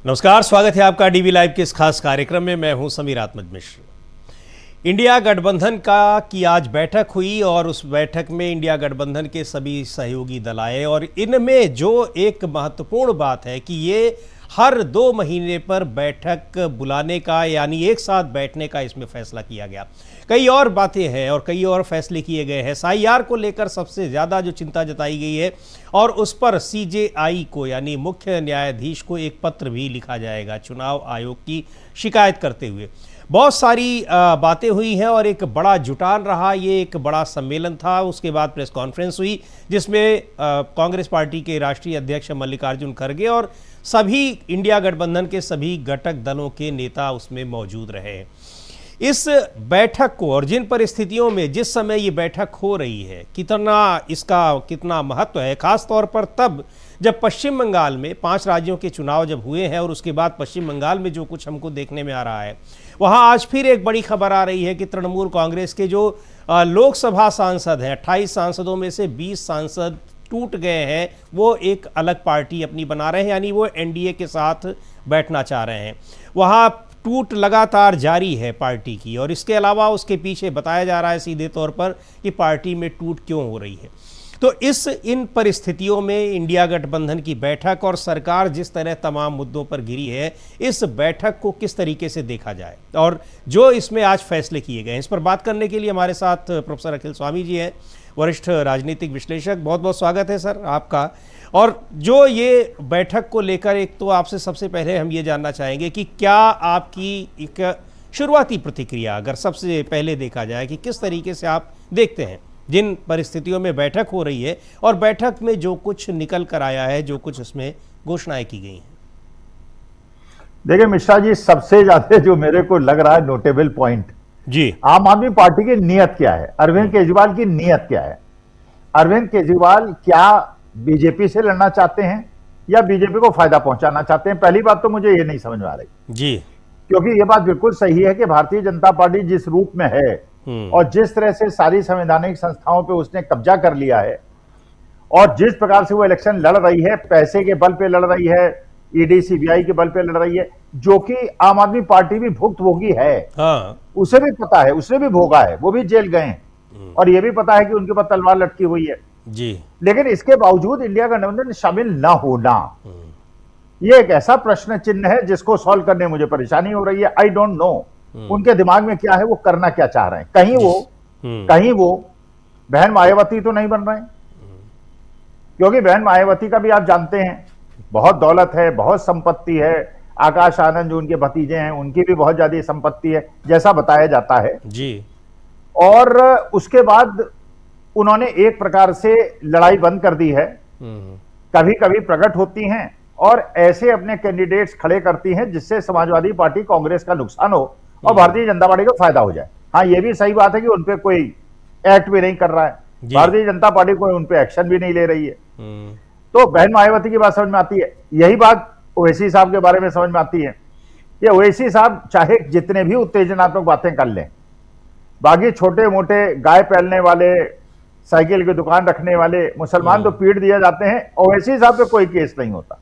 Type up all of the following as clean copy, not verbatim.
नमस्कार, स्वागत है आपका डीवी लाइव के इस खास कार्यक्रम में। मैं हूं समीर आत्मज मिश्र। इंडिया गठबंधन की आज बैठक हुई और उस बैठक में इंडिया गठबंधन के सभी सहयोगी दल आए और इनमें जो एक महत्वपूर्ण बात है कि ये हर 2 महीने पर बैठक बुलाने का यानी एक साथ बैठने का इसमें फैसला किया गया। कई और बातें हैं और कई और फैसले किए गए हैं। SIR को लेकर सबसे ज़्यादा जो चिंता जताई गई है और उस पर CJI को यानी मुख्य न्यायाधीश को एक पत्र भी लिखा जाएगा चुनाव आयोग की शिकायत करते हुए। बहुत सारी बातें हुई हैं और एक बड़ा जुटान रहा। ये एक बड़ा सम्मेलन था। उसके बाद प्रेस कॉन्फ्रेंस हुई जिसमें कांग्रेस पार्टी के राष्ट्रीय अध्यक्ष मल्लिकार्जुन खड़गे और सभी इंडिया गठबंधन के सभी घटक दलों के नेता उसमें मौजूद रहे। इस बैठक को और जिन परिस्थितियों में जिस समय ये बैठक हो रही है कितना महत्व है, खास तौर पर तब जब पश्चिम बंगाल में 5 राज्यों के चुनाव जब हुए हैं और उसके बाद पश्चिम बंगाल में जो कुछ हमको देखने में आ रहा है, वहाँ आज फिर एक बड़ी खबर आ रही है कि तृणमूल कांग्रेस के जो लोकसभा सांसद हैं, 28 सांसदों में से 20 सांसद टूट गए हैं। वो एक अलग पार्टी अपनी बना रहे हैं, यानी वो NDA के साथ बैठना चाह रहे हैं। वहाँ टूट लगातार जारी है पार्टी की और इसके अलावा उसके पीछे बताया जा रहा है सीधे तौर पर कि पार्टी में टूट क्यों हो रही है। तो इन परिस्थितियों में इंडिया गठबंधन की बैठक और सरकार जिस तरह तमाम मुद्दों पर घिरी है, इस बैठक को किस तरीके से देखा जाए और जो इसमें आज फैसले किए गए हैं, इस पर बात करने के लिए हमारे साथ प्रोफेसर अखिल स्वामी जी हैं, वरिष्ठ राजनीतिक विश्लेषक। बहुत बहुत स्वागत है सर आपका। और जो ये बैठक को लेकर एक तो आपसे सबसे पहले हम ये जानना चाहेंगे कि क्या आपकी एक शुरुआती प्रतिक्रिया अगर सबसे पहले देखा जाए कि किस तरीके से आप देखते हैं जिन परिस्थितियों में बैठक हो रही है और बैठक में जो कुछ निकल कर आया है, जो कुछ उसमें घोषणाएं की गई हैं। देखिए मिश्रा जी, सबसे ज्यादा जो मेरे को लग रहा है नोटेबल पॉइंट जी, आम आदमी पार्टी की नीयत क्या है, अरविंद केजरीवाल की नीयत क्या है। अरविंद केजरीवाल क्या बीजेपी से लड़ना चाहते हैं या बीजेपी को फायदा पहुंचाना चाहते हैं? पहली बात तो मुझे ये नहीं समझ में आ रही जी, क्योंकि ये बात बिल्कुल सही है कि भारतीय जनता पार्टी जिस रूप में है और जिस तरह से सारी संवैधानिक संस्थाओं पे उसने कब्जा कर लिया है और जिस प्रकार से वो इलेक्शन लड़ रही है, पैसे के बल पे लड़ रही है, ED CBI के बल पे लड़ रही है, जो कि आम आदमी पार्टी भी भुक्तभोगी है। हाँ, उसे भी पता है, उसने भी भोगा है, वो भी जेल गए हैं और ये भी पता है कि उनके पास तलवार लटकी हुई है जी। लेकिन इसके बावजूद इंडिया गठबंधन शामिल ना होना, ये एक ऐसा प्रश्न चिन्ह है जिसको सॉल्व करने में मुझे परेशानी हो रही है। आई डोंट नो उनके दिमाग में क्या है, वो करना क्या चाह रहे हैं। कहीं वो बहन मायावती तो नहीं बन रहे हैं, क्योंकि बहन मायावती का भी आप जानते हैं बहुत दौलत है, बहुत संपत्ति है। आकाश आनंद जो उनके भतीजे हैं उनकी भी बहुत ज्यादा संपत्ति है जैसा बताया जाता है जी। और उसके बाद उन्होंने एक प्रकार से लड़ाई बंद कर दी है, कभी कभी प्रकट होती हैं और ऐसे अपने कैंडिडेट्स खड़े करती हैं जिससे समाजवादी पार्टी कांग्रेस का नुकसान हो और भारतीय जनता पार्टी को फायदा हो जाए। हाँ, ये भी सही बात है कि उनपे कोई एक्ट भी नहीं कर रहा है, भारतीय जनता पार्टी कोई उनपे एक्शन भी नहीं ले रही है। तो बहन मायावती की बात समझ में आती है। यही बात ओवैसी साहब के बारे में समझ में आती है। ये ओवैसी साहब चाहे जितने भी उत्तेजनात्मक बातें कर लें, बाकी छोटे मोटे गाय पालने वाले, साइकिल की दुकान रखने वाले मुसलमान तो पीट दिए जाते हैं, ओवैसी साहब पे कोई केस नहीं होता।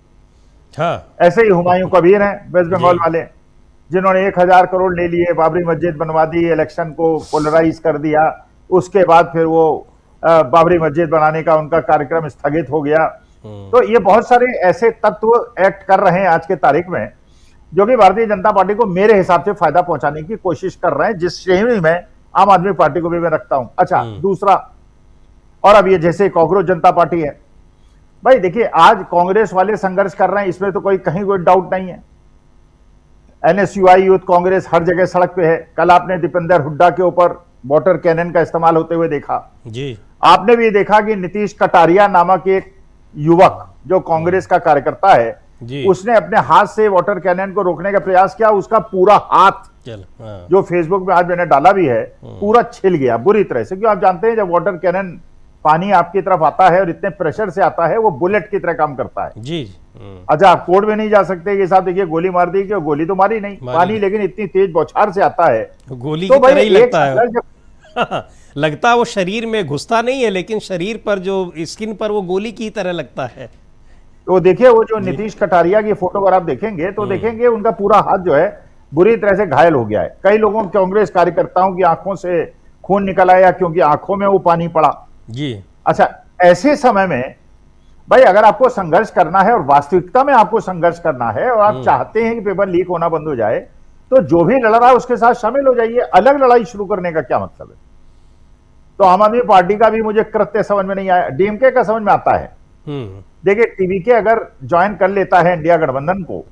हाँ, ऐसे ही हुमायूं कबीर हैं वेस्ट बंगाल वाले, जिन्होंने 1000 करोड़ ले लिए, बाबरी मस्जिद बनवा दी, इलेक्शन को पोलराइज कर दिया, उसके बाद फिर वो बाबरी मस्जिद बनाने का उनका कार्यक्रम स्थगित हो गया। तो ये बहुत सारे ऐसे तत्व एक्ट कर रहे हैं आज के तारीख में जो कि भारतीय जनता पार्टी को मेरे हिसाब से फायदा पहुंचाने की कोशिश कर रहे हैं, जिस श्रेणी में आम आदमी पार्टी को भी मैं रखता हूं। अच्छा, दूसरा, और अब ये जैसे कॉकरोच जनता पार्टी है, भाई देखिए आज कांग्रेस वाले संघर्ष कर रहे हैं, इसमें तो कहीं कोई डाउट नहीं है। NSUI यूथ कांग्रेस हर जगह सड़क पे है। कल आपने दीपेंद्र हुड्डा के ऊपर वाटर कैनन का इस्तेमाल होते हुए देखा जी। आपने भी देखा कि नीतीश कटारिया नामक एक युवक जो कांग्रेस का कार्यकर्ता है, उसने अपने हाथ से वाटर कैनन को रोकने का प्रयास किया। उसका पूरा हाथ जो फेसबुक में आज मैंने डाला भी है, पूरा छिल गया बुरी तरह से। क्यों? आप जानते हैं जब वाटर कैनन पानी आपकी तरफ आता है और इतने प्रेशर से आता है, वो बुलेट की तरह काम करता है जी। अच्छा, आप कोर्ट में नहीं जा सकते कि साहब देखिए गोली मार दी, कि गोली तो मारी नहीं, पानी लेकिन इतनी तेज बौछार से आता है, गोली की तरह ही लगता है। लगता वो शरीर में घुसता नहीं है, लेकिन शरीर पर जो स्किन पर वो गोली की तरह लगता है। तो देखिए वो जो नीतीश कटारिया की फोटो अगर आप देखेंगे तो देखेंगे उनका पूरा हाथ जो है बुरी तरह से घायल हो गया है। कई लोगों कांग्रेस कार्यकर्ताओं की आंखों से खून निकल आया क्योंकि आंखों में वो पानी पड़ा जी। अच्छा, ऐसे समय में भाई अगर आपको संघर्ष करना है और वास्तविकता में आपको संघर्ष करना है और आप चाहते हैं कि पेपर लीक होना बंद हो जाए, तो जो भी लड़ रहा है उसके साथ शामिल हो जाइए। अलग लड़ाई शुरू करने का क्या मतलब है? तो आम आदमी पार्टी का भी मुझे कृत्य समझ में नहीं आया, डीएमके का समझ में आता है। देखिए टीवीके अगर ज्वाइन कर लेता है इंडिया गठबंधन को,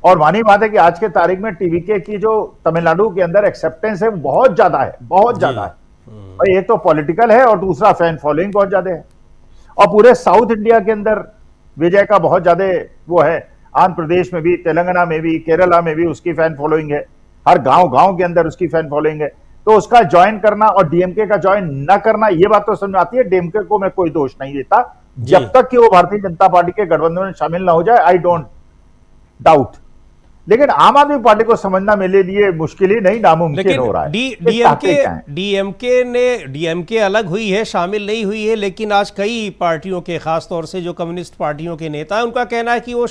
और मानी बात है कि आज के तारीख में टीवीके की जो तमिलनाडु के अंदर एक्सेप्टेंस है बहुत ज्यादा है, बहुत ज्यादा है। भाई एक तो पॉलिटिकल है और दूसरा फैन फॉलोइंग बहुत ज्यादा है। और पूरे साउथ इंडिया के अंदर विजय का बहुत ज्यादा वो है, आंध्र प्रदेश में भी, तेलंगाना में भी, केरला में भी उसकी फैन फॉलोइंग है, हर गांव गांव के अंदर उसकी फैन फॉलोइंग है। तो उसका ज्वाइन करना और डीएमके का ज्वाइन न करना, ये बात तो समझ आती है। डीएमके को मैं कोई दोष नहीं देता, जब तक कि वो भारतीय जनता पार्टी के गठबंधन में शामिल ना हो जाए, आई डोंट डाउट। लेकिन आम आदमी पार्टी को समझना मेरे लिए मुश्किल ही नहीं, नामुमकिन हो रहा है। डीएमके अलग हुई है, शामिल नहीं हुई है, लेकिन आज कई पार्टियों के, खास तौर से जो कम्युनिस्ट पार्टियों के नेता हैं, उनका कहना है कि वो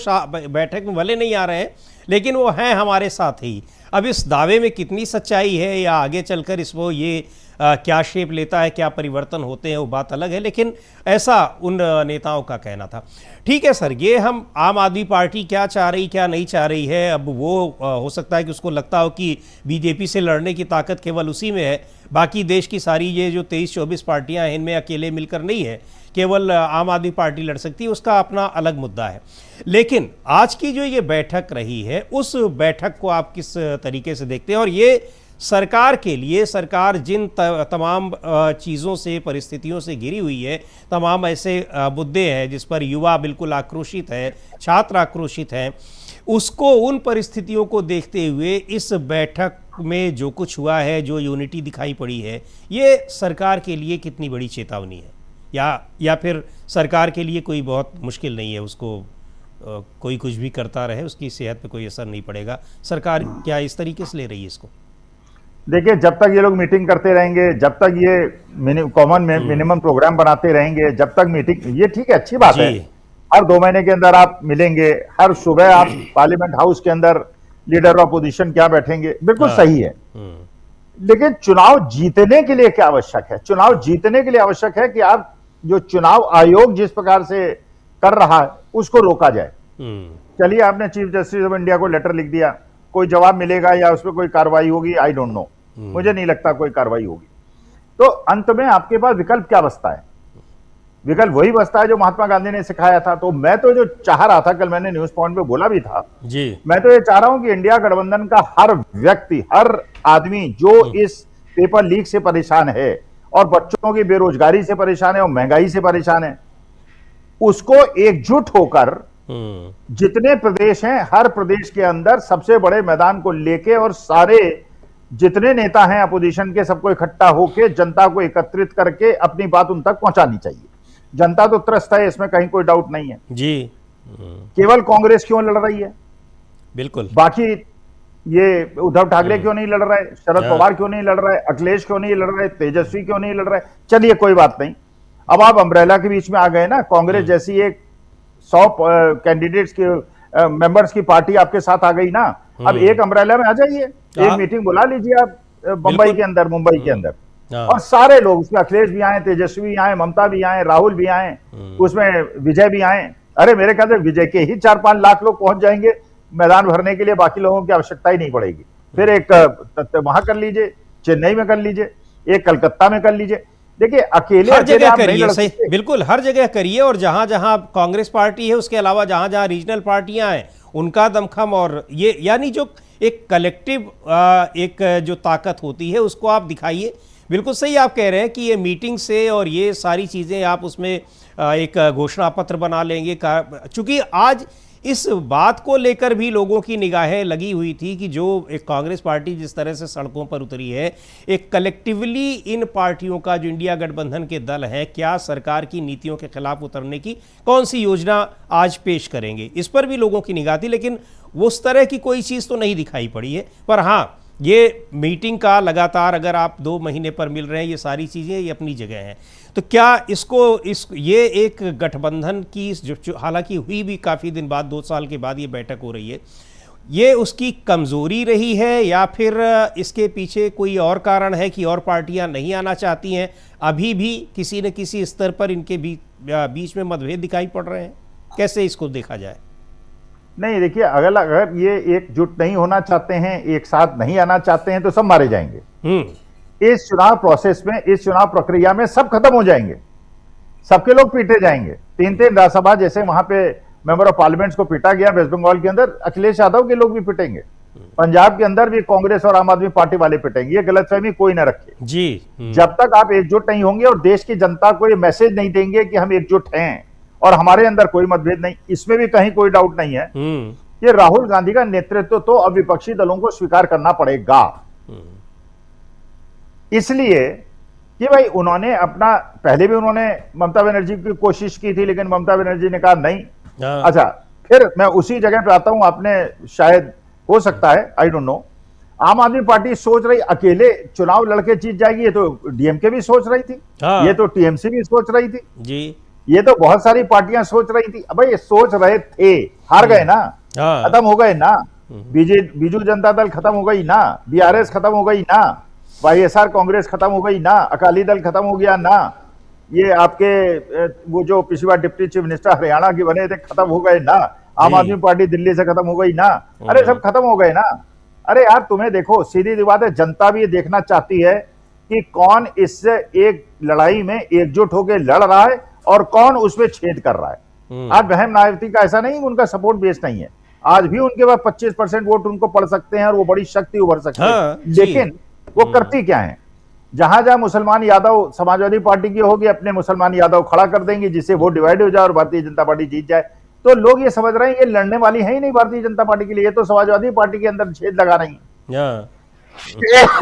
बैठक में भले नहीं आ रहे हैं लेकिन वो हैं हमारे साथ ही। अब इस दावे में कितनी सच्चाई है या आगे चलकर इसको ये क्या शेप लेता है, क्या परिवर्तन होते हैं, वो बात अलग है, लेकिन ऐसा उन नेताओं का कहना था। ठीक है सर, ये हम आम आदमी पार्टी क्या चाह रही क्या नहीं चाह रही है, अब वो हो सकता है कि उसको लगता हो कि बीजेपी से लड़ने की ताकत केवल उसी में है, बाकी देश की सारी ये जो 23-24 पार्टियां हैं इनमें अकेले मिलकर नहीं है, केवल आम आदमी पार्टी लड़ सकती है, उसका अपना अलग मुद्दा है। लेकिन आज की जो ये बैठक रही है, उस बैठक को आप किस तरीके से देखते हैं, और ये सरकार के लिए, सरकार जिन तमाम चीज़ों से, परिस्थितियों से घिरी हुई है, तमाम ऐसे मुद्दे हैं जिस पर युवा बिल्कुल आक्रोशित है, छात्र आक्रोशित हैं, उसको, उन परिस्थितियों को देखते हुए इस बैठक में जो कुछ हुआ है, जो यूनिटी दिखाई पड़ी है, ये सरकार के लिए कितनी बड़ी चेतावनी है, या फिर सरकार के लिए कोई बहुत मुश्किल नहीं है, उसको कोई कुछ भी करता रहे, उसकी सेहत पे कोई असर नहीं पड़ेगा, सरकार क्या इस तरीके से ले रही है इसको? देखिए, जब तक ये लोग मीटिंग करते रहेंगे, जब तक ये कॉमन मिनिमम प्रोग्राम बनाते रहेंगे, जब तक मीटिंग, ये ठीक है, अच्छी बात है, हर 2 महीने के अंदर आप मिलेंगे, हर सुबह आप पार्लियामेंट हाउस के अंदर लीडर ऑफ अपोजिशन क्या बैठेंगे, बिल्कुल सही है। लेकिन चुनाव जीतने के लिए क्या आवश्यक है? चुनाव जीतने के लिए आवश्यक है कि आप जो चुनाव आयोग जिस प्रकार से कर रहा है उसको रोका जाए। चलिए, आपने चीफ जस्टिस ऑफ इंडिया को लेटर लिख दिया, कोई जवाब मिलेगा या उस पर कोई कार्रवाई होगी, आई डोंट नो, मुझे नहीं लगता कोई कार्रवाई होगी। तो अंत में आपके पास विकल्प क्या बचता है? विकल्प वही बचता है जो महात्मा गांधी ने सिखाया था। तो मैं तो जो चाह रहा था, कल मैंने न्यूज पॉइंट पे बोला भी था जी, मैं तो ये चाह रहा हूं कि इंडिया गठबंधन का हर व्यक्ति, हर आदमी जो इस पेपर लीक से परेशान है और बच्चों की बेरोजगारी से परेशान है और महंगाई से परेशान है, उसको एकजुट होकर जितने प्रदेश हैं, हर प्रदेश के अंदर सबसे बड़े मैदान को लेके और सारे जितने नेता हैं अपोजिशन के, सबको इकट्ठा होके जनता को एकत्रित करके अपनी बात उन तक पहुंचानी चाहिए। जनता तो त्रस्त है, इसमें कहीं कोई डाउट नहीं है जी। केवल कांग्रेस क्यों लड़ रही है? बिल्कुल, बाकी ये उद्धव ठाकरे क्यों नहीं लड़ रहा है, शरद पवार क्यों नहीं लड़ रहा है, अखिलेश क्यों नहीं लड़ रहा है, तेजस्वी क्यों नहीं लड़ रहा है? चलिए कोई बात नहीं, अब आप अम्ब्रेला के बीच में आ गए ना, कांग्रेस जैसी एक 100 कैंडिडेट्स के मेंबर्स की पार्टी आपके साथ आ गई ना, अब एक अम्ब्रेला में आ जाइए, एक मीटिंग बुला लीजिए आप मुंबई के अंदर, और सारे लोग उसमें, अखिलेश भी आए, तेजस्वी भी आए, ममता भी आए, राहुल भी आए, उसमें विजय भी आए। अरे मेरे ख्याल से विजय के ही 4-5 लाख लोग पहुंच जाएंगे मैदान भरने के लिए, बाकी लोगों की आवश्यकता ही नहीं पड़ेगी। फिर एक वहां कर लीजिए, चेन्नई में कर लीजिए, एक कलकत्ता में कर लीजिए। देखिए, अकेले हर जगह करिए, सही, बिल्कुल हर जगह करिए, और जहां जहां कांग्रेस पार्टी है उसके अलावा जहां जहां रीजनल पार्टियां हैं उनका दमखम, और ये यानी जो एक कलेक्टिव एक जो ताकत होती है उसको आप दिखाइए। बिल्कुल सही आप कह रहे हैं कि ये मीटिंग से और ये सारी चीज़ें आप उसमें एक घोषणा पत्र बना लेंगे, चूंकि आज इस बात को लेकर भी लोगों की निगाहें लगी हुई थी कि जो एक कांग्रेस पार्टी जिस तरह से सड़कों पर उतरी है, एक कलेक्टिवली इन पार्टियों का जो इंडिया गठबंधन के दल हैं, क्या सरकार की नीतियों के खिलाफ उतरने की कौन सी योजना आज पेश करेंगे, इस पर भी लोगों की निगाह थी, लेकिन उस तरह की कोई चीज़ तो नहीं दिखाई पड़ी है। पर हाँ, ये मीटिंग का लगातार अगर आप 2 महीने पर मिल रहे हैं, ये सारी चीज़ें ये अपनी जगह हैं। तो क्या ये एक गठबंधन की जो हालांकि हुई भी काफ़ी दिन बाद, 2 साल के बाद ये बैठक हो रही है, ये उसकी कमज़ोरी रही है या फिर इसके पीछे कोई और कारण है कि और पार्टियां नहीं आना चाहती हैं? अभी भी किसी न किसी स्तर पर इनके बीच में मतभेद दिखाई पड़ रहे हैं, कैसे इसको देखा जाए? नहीं देखिए, अगर ये एकजुट नहीं होना चाहते हैं, एक साथ नहीं आना चाहते हैं, तो सब मारे जाएंगे। इस चुनाव प्रोसेस में, इस चुनाव प्रक्रिया में सब खत्म हो जाएंगे, सबके लोग पीटे जाएंगे। 3-3 राज्यसभा जैसे वहां पे मेंबर ऑफ पार्लियामेंट्स को पीटा गया वेस्ट बंगाल के अंदर, अखिलेश यादव के लोग भी पिटेंगे। पंजाब के अंदर भी कांग्रेस और आम आदमी पार्टी वाले पिटेंगे। ये गलतफहमी कोई ना रखे जी। जब तक आप एकजुट नहीं होंगे और देश की जनता को ये मैसेज नहीं देंगे कि हम एकजुट हैं और हमारे अंदर कोई मतभेद नहीं, इसमें भी कहीं कोई डाउट नहीं है कि राहुल गांधी का नेतृत्व तो अब विपक्षी दलों को स्वीकार करना पड़ेगा। इसलिए कि भाई उन्होंने अपना, पहले भी उन्होंने ममता बनर्जी की कोशिश की थी, लेकिन ममता बनर्जी ने कहा नहीं। अच्छा, फिर मैं उसी जगह पे आता हूं, आपने शायद, हो सकता है, आई डोंट नो, आम आदमी पार्टी सोच रही अकेले चुनाव लड़के जीत जाएगी, ये तो डीएमके भी सोच रही थी, ये तो टीएमसी भी सोच रही थी जी, ये तो बहुत सारी पार्टियां सोच रही थी। अब ये सोच रहे थे, हार गए ना, खत्म हो गए ना, बीजू जनता दल खत्म हो गई ना, बीआरएस खत्म हो गई ना, वाईएसआर कांग्रेस खत्म हो गई ना, अकाली दल खत्म हो गया ना, ये आपके वो जो पिछली बार डिप्टी चीफ मिनिस्टर हरियाणा के बने थे खत्म हो गए ना, आम आदमी पार्टी दिल्ली से खत्म हो गई ना, अरे सब खत्म हो गए ना। अरे यार तुम्हें देखो, सीधी सी बात है, जनता भी ये देखना चाहती है कि कौन इससे एक लड़ाई में एकजुट होकर लड़ रहा है और कौन उसमें छेद कर रहा है। आज बहम नायवती का ऐसा नहीं, उनका सपोर्ट बेस नहीं है, आज भी उनके पास 25% वोट उनको पड़ सकते हैं और वो बड़ी शक्ति उभर सकते हैं, लेकिन वो करती क्या है, जहां जहां मुसलमान यादव समाजवादी पार्टी की होगी, अपने मुसलमान यादव खड़ा कर देंगे जिससे वोट डिवाइड हो जाए और भारतीय जनता पार्टी जीत जाए। तो लोग ये समझ रहे हैं ये लड़ने वाली है ही नहीं भारतीय जनता पार्टी के लिए, ये तो समाजवादी पार्टी के अंदर छेद लगा रही है।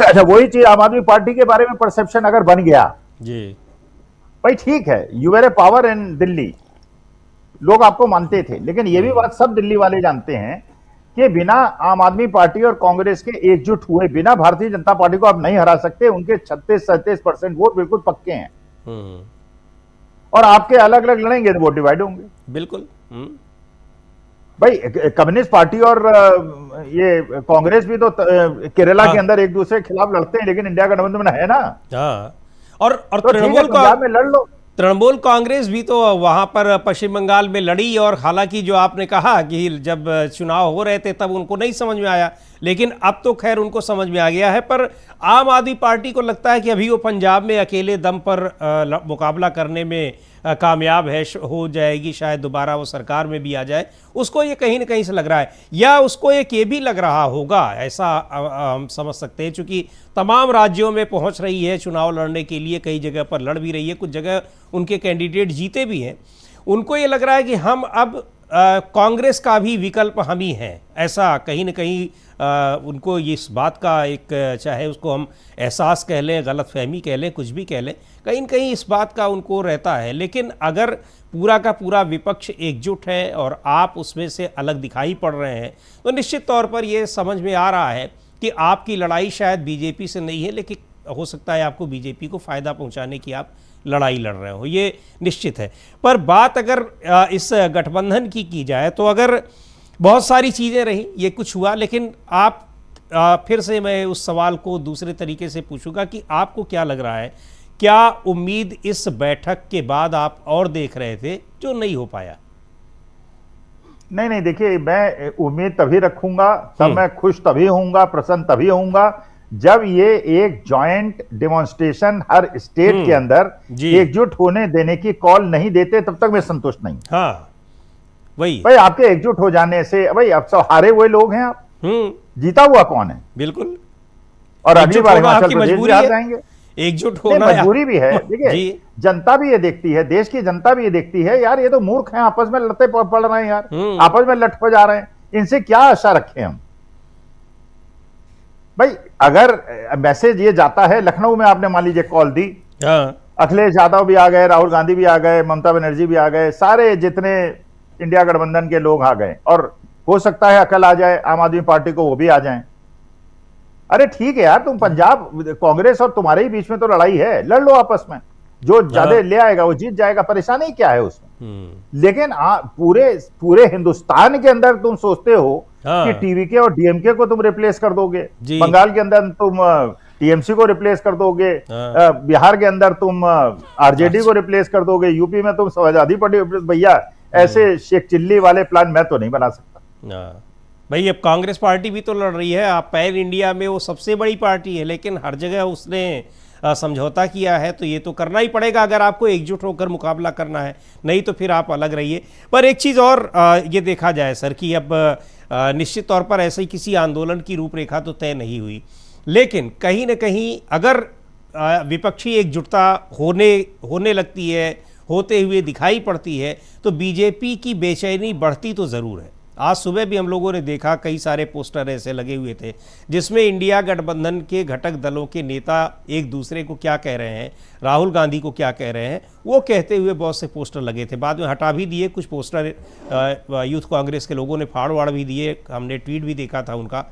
अच्छा, वही चीज आम आदमी पार्टी के बारे में परसेप्शन अगर बन गया जी, भाई ठीक है, you were a power in Delhi, लोग आपको मानते थे, लेकिन ये भी बात सब दिल्ली वाले जानते हैं कि बिना आम आदमी पार्टी और कांग्रेस के एकजुट हुए बिना भारतीय जनता पार्टी को आप नहीं हरा सकते। उनके 36-37% वोट बिल्कुल पक्के हैं और आपके अलग अलग लड़ेंगे तो वोट डिवाइड होंगे। बिल्कुल। भाई कम्युनिस्ट पार्टी और ये कांग्रेस भी तो केरला के अंदर एक दूसरे के खिलाफ लड़ते हैं, लेकिन इंडिया गठबंधन में है ना। और तो पंजाब में लड़ लो। तृणमूल कांग्रेस भी तो वहां पर पश्चिम बंगाल में लड़ी, और हालांकि जो आपने कहा कि जब चुनाव हो रहे थे तब उनको नहीं समझ में आया, लेकिन अब तो खैर उनको समझ में आ गया है। पर आम आदमी पार्टी को लगता है कि अभी वो पंजाब में अकेले दम पर मुकाबला करने में कामयाब है, हो जाएगी, शायद दोबारा वो सरकार में भी आ जाए, उसको ये कहीं ना कहीं से लग रहा है, या उसको एक ये भी लग रहा होगा, ऐसा हम समझ सकते हैं, चूंकि तमाम राज्यों में पहुंच रही है चुनाव लड़ने के लिए, कई जगह पर लड़ भी रही है, कुछ जगह उनके कैंडिडेट जीते भी हैं, उनको ये लग रहा है कि हम अब कांग्रेस का भी विकल्प हम ही हैं, ऐसा कहीं ना कहीं उनको इस बात का एक, चाहे उसको हम एहसास कह लें, गलतफहमी कह लें, कुछ भी कह लें, कहीं न कहीं इस बात का उनको रहता है। लेकिन अगर पूरा का पूरा विपक्ष एकजुट है और आप उसमें से अलग दिखाई पड़ रहे हैं, तो निश्चित तौर पर यह समझ में आ रहा है कि आपकी लड़ाई शायद बीजेपी से नहीं है, लेकिन हो सकता है आपको बीजेपी को फ़ायदा पहुँचाने की आप लड़ाई लड़ रहे हो, ये निश्चित है। पर बात अगर इस गठबंधन की जाए तो अगर बहुत सारी चीज़ें रही, ये कुछ हुआ, लेकिन आप फिर से मैं उस सवाल को दूसरे तरीके से पूछूंगा कि आपको क्या लग रहा है, क्या उम्मीद इस बैठक के बाद आप और देख रहे थे जो नहीं हो पाया? नहीं, देखिए, मैं उम्मीद तभी रखूंगा, तब मैं खुश तभी होऊंगा, प्रसन्न तभी होऊंगा जब ये एक जॉइंट डेमोन्स्ट्रेशन हर स्टेट के अंदर एकजुट होने देने की कॉल नहीं देते, तब तक मैं संतुष्ट नहीं। हाँ, वही भाई, आपके एकजुट हो जाने से, भाई अब सब हारे हुए लोग हैं, आप जीता हुआ कौन है? बिल्कुल। और अगली बार हिमाचल प्रदेश भी हार जाएंगे। एकजुट होना मजबूरी भी है, देखिए, जनता भी ये देखती है, देश की जनता भी ये देखती है, यार ये तो मूर्ख हैं, आपस में लड़ते पड़ रहे हैं यार, आपस में लट जा रहे हैं, इनसे क्या आशा रखें हम? भाई अगर मैसेज ये जाता है, लखनऊ में आपने मान लीजिए कॉल दी, अखिलेश यादव भी आ गए, राहुल गांधी भी आ गए, ममता बनर्जी भी आ गए, सारे जितने इंडिया गठबंधन के लोग आ गए, और हो सकता है अकल आ जाए आम आदमी पार्टी को, वो भी आ जाएं। अरे ठीक है यार, तुम पंजाब कांग्रेस और तुम्हारे ही बीच में तो लड़ाई है, लड़ लो आपस में, जो ज्यादा ले आएगा वो जीत जाएगा, परेशानी क्या है उसमें। लेकिन पूरे पूरे हिंदुस्तान के अंदर तुम सोचते हो कि टीवीके और डीएमके को तुम रिप्लेस कर दोगे, बंगाल के अंदर तुम टीएमसी को रिप्लेस कर दोगे, बिहार के अंदर तुम आरजेडी को रिप्लेस कर दोगे, यूपी में तुम समाजवादी पार्टी। भैया ऐसे शेख चिल्ली वाले प्लान मैं तो नहीं बना सकता। भाई अब कांग्रेस पार्टी भी तो लड़ रही है, आप पैन इंडिया में वो सबसे बड़ी पार्टी है, लेकिन हर जगह उसने समझौता किया है, तो ये तो करना ही पड़ेगा अगर आपको एकजुट होकर मुकाबला करना है, नहीं तो फिर आप अलग रहिए। पर एक चीज़ और ये देखा जाए सर कि अब निश्चित तौर पर ऐसे ही किसी आंदोलन की रूपरेखा तो तय नहीं हुई, लेकिन कहीं न कहीं अगर विपक्षी एकजुटता होने लगती है, होते हुए दिखाई पड़ती है, तो बीजेपी की बेचैनी बढ़ती तो ज़रूर है। आज सुबह भी हम लोगों ने देखा कई सारे पोस्टर ऐसे लगे हुए थे जिसमें इंडिया गठबंधन के घटक दलों के नेता एक दूसरे को क्या कह रहे हैं, राहुल गांधी को क्या कह रहे हैं, वो कहते हुए बहुत से पोस्टर लगे थे। बाद में हटा भी दिए कुछ पोस्टर, यूथ कांग्रेस के लोगों ने फाड़ भी दिए, हमने ट्वीट भी देखा था उनका।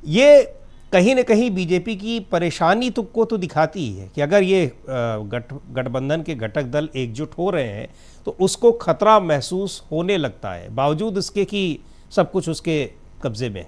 ये कहीं न कहीं बीजेपी की परेशानी को तो दिखाती ही है कि अगर ये गठबंधन के घटक दल एकजुट हो रहे हैं तो उसको खतरा महसूस होने लगता है, बावजूद इसके कि सब कुछ उसके कब्जे में है,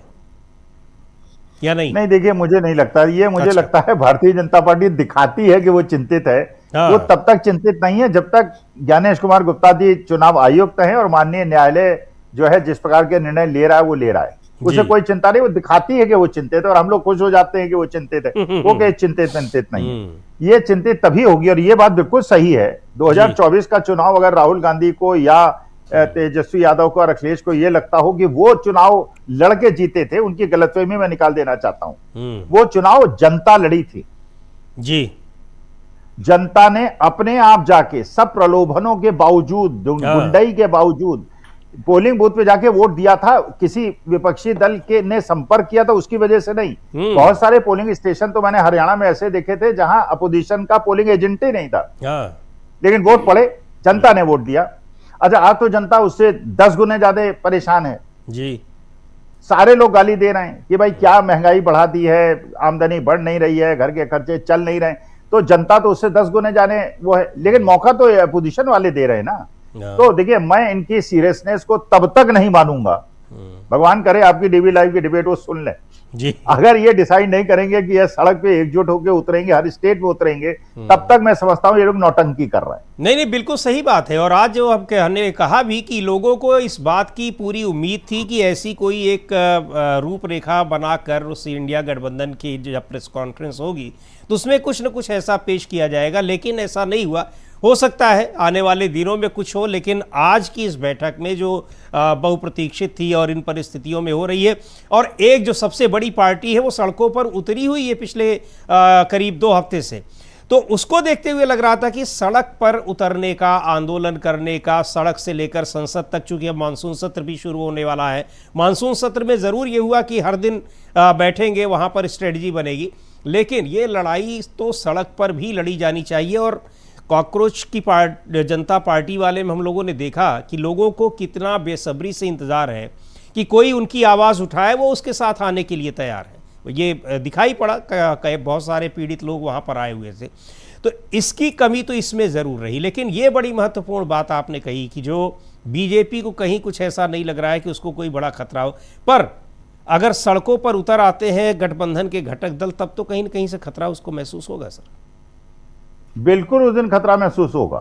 या नहीं? नहीं, देखिए मुझे नहीं लगता ये, मुझे लगता है भारतीय जनता पार्टी दिखाती है कि वो चिंतित है। वो तब तक चिंतित नहीं है जब तक ज्ञानेश कुमार गुप्ता जी चुनाव आयुक्त हैं और माननीय न्यायालय जो है जिस प्रकार के निर्णय ले रहा है वो ले रहा है, उसे कोई चिंता नहीं। वो दिखाती है कि वो चिंतित है और हम लोग खुश हो जाते हैं कि वो चिंतित है। वो कहीं चिंतित नहीं है, ये चिंतित तभी होगी। और ये बात बिल्कुल सही है, 2024 का चुनाव अगर राहुल गांधी को या तेजस्वी यादव को और अखिलेश को ये लगता हो कि वो चुनाव लड़के जीते थे, उनकी गलतफहमी मैं निकाल देना चाहता हूं। वो चुनाव जनता लड़ी थी जी, जनता ने अपने आप जाके सब प्रलोभनों के बावजूद, गुंडाई के बावजूद पोलिंग बूथ पे जाके वोट दिया था। किसी विपक्षी दल के ने संपर्क किया था उसकी वजह से नहीं। बहुत सारे पोलिंग स्टेशन तो मैंने हरियाणा में ऐसे देखे थे जहां अपोजिशन का पोलिंग एजेंट ही नहीं था, लेकिन वोट पड़े, जनता ने वोट दिया। अच्छा, आज तो जनता उससे 10 गुने ज्यादा परेशान है जी। सारे लोग गाली दे रहे हैं कि भाई क्या महंगाई बढ़ा दी है, आमदनी बढ़ नहीं रही है, घर के खर्चे चल नहीं रहे, तो जनता तो उससे 10 गुने जाने वो है, लेकिन मौका तो अपोजिशन वाले दे रहे हैं ना। तो देखिए, मैं इनकी सीरियसनेस को तब तक नहीं मानूंगा, भगवान करे आपकी डीवी लाइव की डिबेट वो सुन ले जी। अगर ये डिसाइड नहीं करेंगे कि ये सड़क पे एकजुट होकर उतरेंगे, हर स्टेट में उतरेंगे, तब तक मैं समझता हूं ये लोग नौटंकी कर रहे हैं। नहीं, बिल्कुल सही बात है। और आज जो हमने कहा भी कि लोगों को इस बात की पूरी उम्मीद थी कि ऐसी कोई एक रूपरेखा बनाकर उस इंडिया गठबंधन की जब प्रेस कॉन्फ्रेंस होगी तो उसमें कुछ न कुछ ऐसा पेश किया जाएगा, लेकिन ऐसा नहीं हुआ। हो सकता है आने वाले दिनों में कुछ हो, लेकिन आज की इस बैठक में जो बहुप्रतीक्षित थी और इन परिस्थितियों में हो रही है, और एक जो सबसे बड़ी पार्टी है वो सड़कों पर उतरी हुई है पिछले करीब 2 हफ्ते से, तो उसको देखते हुए लग रहा था कि सड़क पर उतरने का, आंदोलन करने का, सड़क से लेकर संसद तक, चूंकि अब मानसून सत्र भी शुरू होने वाला है, मानसून सत्र में ज़रूर ये हुआ कि हर दिन बैठेंगे, वहाँ पर स्ट्रेटजी बनेगी, लेकिन ये लड़ाई तो सड़क पर भी लड़ी जानी चाहिए। और कॉकरोच की जनता पार्टी वाले में हम लोगों ने देखा कि लोगों को कितना बेसब्री से इंतज़ार है कि कोई उनकी आवाज़ उठाए, वो उसके साथ आने के लिए तैयार है। ये दिखाई पड़ा, बहुत सारे पीड़ित लोग वहाँ पर आए हुए थे, तो इसकी कमी तो इसमें ज़रूर रही। लेकिन ये बड़ी महत्वपूर्ण बात आपने कही कि जो बीजेपी को कहीं कुछ ऐसा नहीं लग रहा है कि उसको कोई बड़ा खतरा हो, पर अगर सड़कों पर उतर आते हैं गठबंधन के घटक दल, तब तो कहीं न कहीं से खतरा उसको महसूस होगा सर। बिल्कुल उस दिन खतरा महसूस होगा।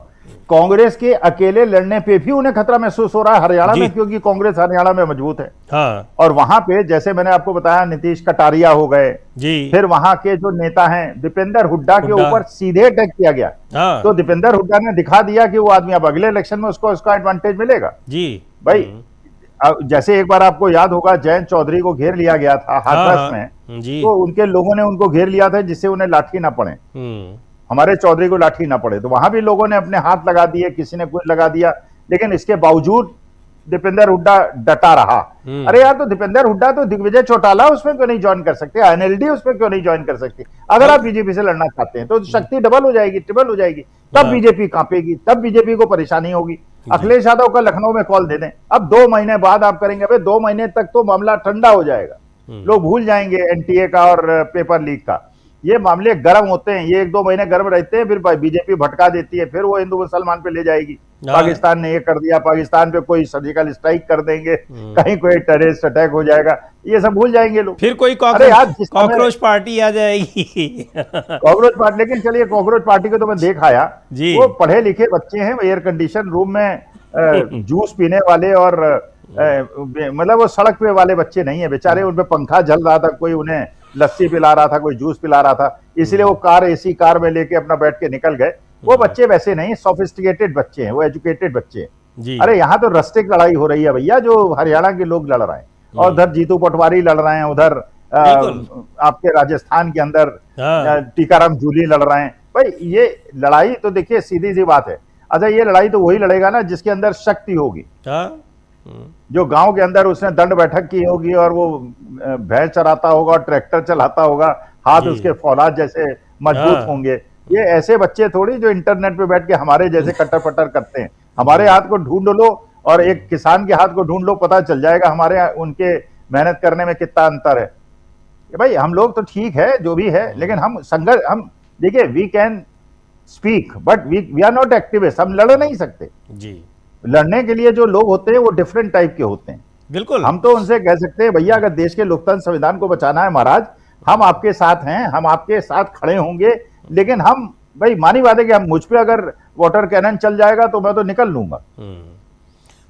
कांग्रेस के अकेले लड़ने पे भी उन्हें खतरा महसूस हो रहा है हरियाणा में, क्योंकि कांग्रेस हरियाणा में मजबूत है। हाँ। और वहां पे जैसे मैंने आपको बताया, नीतीश कटारिया हो गए जी, फिर वहां के जो नेता हैं दीपेंद्र हुड्डा के ऊपर सीधे अटैक किया गया। हाँ। तो दीपेंद्र हुड्डा ने दिखा दिया कि वो आदमी अब अगले इलेक्शन में उसको उसका एडवांटेज मिलेगा जी। भाई जैसे एक बार आपको याद होगा जयंत चौधरी को घेर लिया गया था हाथरस में जी, तो उनके लोगों ने उनको घेर लिया था जिससे उन्हें लाठी ना पड़े, हमारे चौधरी को लाठी ना पड़े, तो वहां भी लोगों ने अपने हाथ लगा दिए, किसी ने कुछ लगा दिया, लेकिन इसके बावजूद दीपेंद्र हुड्डा डटा रहा। अरे यार, तो दीपेंद्र हुड्डा तो दिग्विजय चौटाला उसमें क्यों नहीं ज्वाइन कर सकते, एनएलडी उसमें क्यों नहीं ज्वाइन कर सकती? अगर आप बीजेपी से लड़ना चाहते हैं तो शक्ति डबल हो जाएगी, ट्रिपल हो जाएगी, तब बीजेपी कांपेगी, तब बीजेपी को परेशानी होगी। अखिलेश यादव का लखनऊ में कॉल दे दें, अब 2 महीने बाद आप करेंगे, भाई 2 महीने तक तो मामला ठंडा हो जाएगा, लोग भूल जाएंगे एनटीए का और पेपर लीक का। ये मामले गर्म होते हैं, ये 1-2 महीने गर्म रहते हैं, फिर बीजेपी भटका देती है, फिर वो हिंदू मुसलमान पे ले जाएगी। पाकिस्तान ने ये कर दिया, पाकिस्तान पे कोई सर्जिकल स्ट्राइक कर देंगे, कहीं कोई टेररिस्ट अटैक हो जाएगा, ये सब भूल जाएंगे लोग। फिर कोई कॉकरोच पार्टी आ जाएगी। कॉकरोच पार्टी, लेकिन चलिए कॉकरोच पार्टी को तो मैं देख आया, वो पढ़े लिखे बच्चे हैं, एयर कंडीशन रूम में जूस पीने वाले और मतलब वो सड़क पे वाले बच्चे नहीं है बेचारे, उन पे पंखा जल रहा था, कोई उन्हें लस्सी पिला रहा था, कोई जूस पिला रहा था, इसलिए वो कार एसी कार में लेके अपना बैठ के निकल गए। वो बच्चे वैसे नहीं, सोफिस्टिकेटेड बच्चे हैं, वो एजुकेटेड बच्चे हैं। अरे यहाँ तो रस्ते की लड़ाई हो रही है भैया, जो हरियाणा के लोग लड़ रहे हैं, और उधर जीतू पटवारी लड़ रहे हैं, उधर आपके राजस्थान के अंदर टीकाराम जूली लड़ रहे हैं। भाई ये लड़ाई तो देखिए सीधी सी बात है। अच्छा, ये लड़ाई तो वही लड़ेगा ना जिसके अंदर शक्ति होगी, जो गांव के अंदर उसने दंड बैठक की होगी और वो भैंस चराता होगा, ट्रैक्टर चलाता होगा, हाथ उसके फौलाद जैसे मजबूत होंगे। ये ऐसे बच्चे थोड़ी जो इंटरनेट पे बैठ के हमारे जैसे कटर पटर करते हैं। हमारे हाथ को ढूंढ लो और एक किसान के हाथ को ढूंढ लो, पता चल जाएगा हमारे उनके मेहनत करने में कितना अंतर है। भाई हम लोग तो ठीक है जो भी है, लेकिन हम संघर्ष, हम देखिए we can speak but we are not activist. हम लड़ नहीं सकते जी। लड़ने के लिए जो लोग होते हैं वो डिफरेंट टाइप के होते हैं। बिल्कुल, हम तो उनसे कह सकते हैं भैया अगर देश के लोकतंत्र संविधान को बचाना है महाराज, हम आपके साथ हैं, हम आपके साथ खड़े होंगे, लेकिन हम भाई मानी बात है कि हम मुझ पे अगर वाटर कैनन चल जाएगा तो मैं तो निकल लूंगा।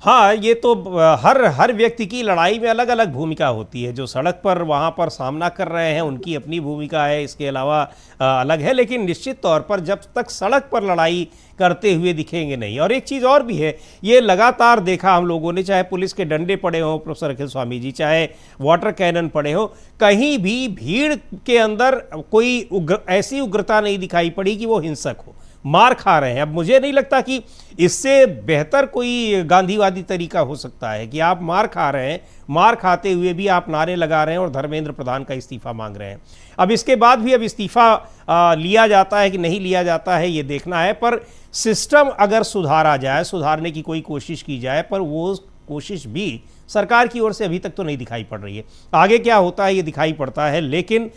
हाँ, ये तो हर व्यक्ति की लड़ाई में अलग अलग भूमिका होती है। जो सड़क पर वहाँ पर सामना कर रहे हैं उनकी अपनी भूमिका है, इसके अलावा अलग है, लेकिन निश्चित तौर पर जब तक सड़क पर लड़ाई करते हुए दिखेंगे नहीं। और एक चीज़ और भी है, ये लगातार देखा हम लोगों ने, चाहे पुलिस के डंडे पड़े हों प्रोफेसर अखिल स्वामी जी, चाहे वाटर कैनन पड़े हो, कहीं भी भीड़ के अंदर कोई ऐसी उग्रता नहीं दिखाई पड़ी कि वो हिंसक हो। मार खा रहे हैं। अब मुझे नहीं लगता कि इससे बेहतर कोई गांधीवादी तरीका हो सकता है कि आप मार खा रहे हैं, मार खाते हुए भी आप नारे लगा रहे हैं और धर्मेंद्र प्रधान का इस्तीफा मांग रहे हैं। अब इसके बाद भी अब इस्तीफा लिया जाता है कि नहीं लिया जाता है ये देखना है, पर सिस्टम अगर सुधारा जाए, सुधारने की कोई कोशिश की जाए, पर वो कोशिश भी सरकार की ओर से अभी तक तो नहीं दिखाई पड़ रही है। आगे क्या होता है ये दिखाई पड़ता है, लेकिन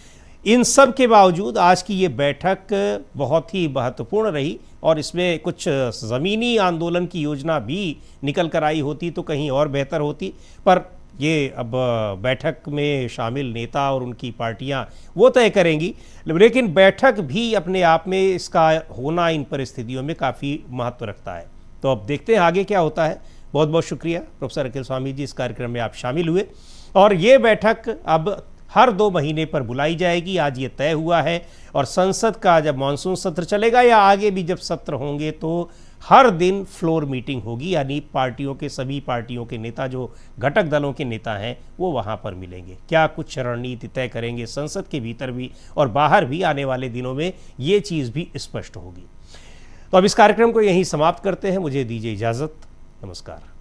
इन सब के बावजूद आज की ये बैठक बहुत ही महत्वपूर्ण रही और इसमें कुछ ज़मीनी आंदोलन की योजना भी निकल कर आई होती तो कहीं और बेहतर होती। पर ये अब बैठक में शामिल नेता और उनकी पार्टियां वो तय करेंगी, लेकिन बैठक भी अपने आप में इसका होना इन परिस्थितियों में काफ़ी महत्व रखता है। तो अब देखते हैं आगे क्या होता है। बहुत बहुत शुक्रिया प्रोफेसर अखिल स्वामी जी, इस कार्यक्रम में आप शामिल हुए। और ये बैठक अब हर 2 महीने पर बुलाई जाएगी, आज ये तय हुआ है। और संसद का जब मानसून सत्र चलेगा या आगे भी जब सत्र होंगे तो हर दिन फ्लोर मीटिंग होगी, यानी पार्टियों के सभी पार्टियों के नेता, जो घटक दलों के नेता हैं, वो वहाँ पर मिलेंगे। क्या कुछ रणनीति तय करेंगे संसद के भीतर भी और बाहर भी, आने वाले दिनों में ये चीज़ भी स्पष्ट होगी। तो अब इस कार्यक्रम को यहीं समाप्त करते हैं। मुझे दीजिए इजाज़त। नमस्कार।